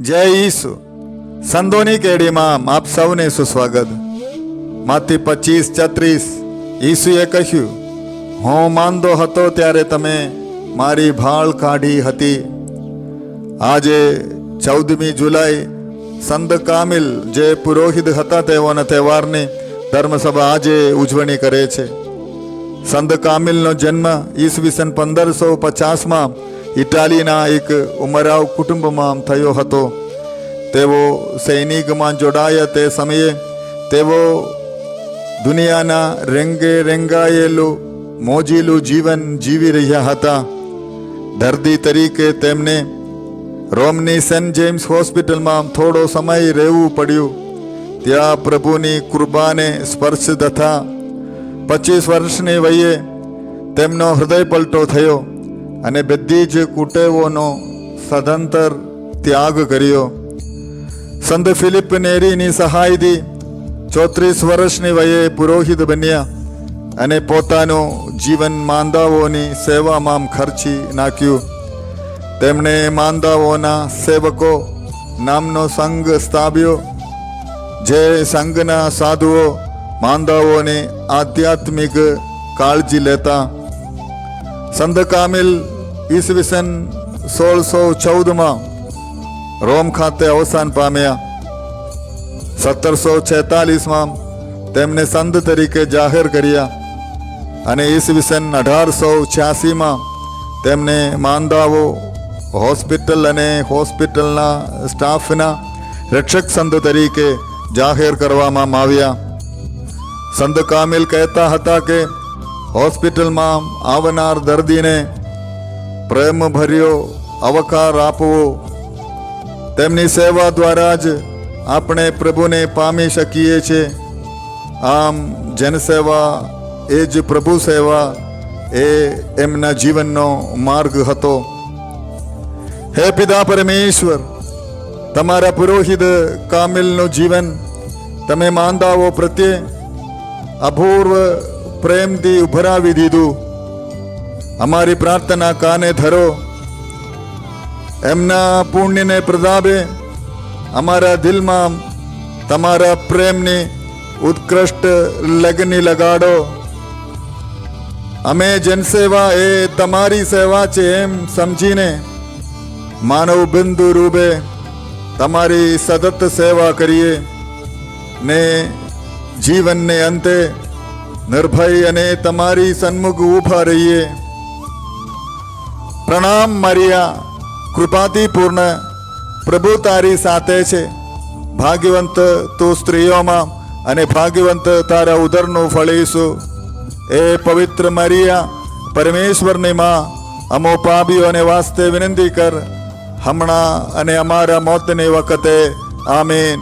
જય ઈસુ. સંતોની કેડીમાં આપ સૌને સુસ્વાગત. માથી 25:34 ઈસુએ કહ્યું, હું માંદો હતો ત્યારે તમે મારી ભાળ કાઢી હતી. આજે 14મી જુલાઈ સંત કામિલ જે પુરોહિત હતા તેઓના તહેવારની ધર્મસભા આજે ઉજવણી કરે છે. સંત કામિલનો જન્મ ઈસવીસન 1550માં ઇટાલીના એક ઉમરાવ કુટુંબમાં થયો હતો. તેઓ સૈનિકમાં જોડાયા તે સમયે તેઓ દુનિયાના રેંગે રેંગાયેલું મોજીલું જીવન જીવી રહ્યા હતા. દર્દી તરીકે તેમને રોમની સેન્ટ જેમ્સ હોસ્પિટલમાં થોડો સમય રહેવું પડ્યું. ત્યાં પ્રભુની કૃપાને સ્પર્શ તથા 25 વર્ષની વયે તેમનો હૃદય પલટો થયો અને બધી જ કુટેવોનો સદંતર ત્યાગ કર્યો. સંત ફિલિપ નેરીની સહાયથી 34 વર્ષની વયે પુરોહિત બન્યા અને પોતાનું જીવન માંદાઓની સેવામાં ખર્ચી નાખ્યું. તેમણે માંદાઓના સેવકો નામનો સંઘ સ્થાપ્યો, જે સંઘના સાધુઓ માંદાઓની આધ્યાત્મિક કાળજી લેતા. સંત કામિલ ઈસવીસન 1614માં રોમ ખાતે અવસાન પામ્યા. 1746માં તેમને સંત તરીકે જાહેર કર્યા અને ઈસવીસન 1886માં તેમને માંદાઓ હોસ્પિટલ અને હોસ્પિટલના સ્ટાફના રક્ષક સંત તરીકે જાહેર કરવામાં આવ્યા. સંત કામિલ કહેતા હતા કે હોસ્પિટલમાં આવનાર દર્દીને પ્રેમભર્યો આવકાર આપવો, તેમની સેવા દ્વારા જ આપણે પ્રભુને પામી શકીએ છીએ. આમ જનસેવા એ જ પ્રભુ સેવા એ એમના જીવનનો માર્ગ હતો. હે પિતા પરમેશ્વર, તમારા પુરોહિત કામિલનું જીવન તમે માંદાઓ પ્રત્યે અપૂર્વ પ્રેમથી ઉભરાવી દીધું. અમારી પ્રાર્થના કાને ધરો. એમના પુણ્યને પ્રતાપે અમારા દિલમાં તમારા પ્રેમની ઉત્કૃષ્ટ લગની લગાડો. અમે જનસેવા એ તમારી સેવા છે એમ સમજીને માનવ બિંદુ રૂપે તમારી સતત સેવા કરીએ ને જીવનને અંતે નિર્ભય અને તમારી સન્મુખ ઊભા રહીએ. પ્રણામ મરિયા, કૃપાથી પૂર્ણ, પ્રભુ તારી સાથે છે. ભાગ્યવંત તું સ્ત્રીઓમાં અને ભાગ્યવંત તારા ઉદરનું ફળ ઈસુ. એ પવિત્ર મરિયા, પરમેશ્વરની માં, અમો પાપીઓને વાસ્તે વિનંતી કર, હમણાં અને અમારા મોતની વખતે. આમીન.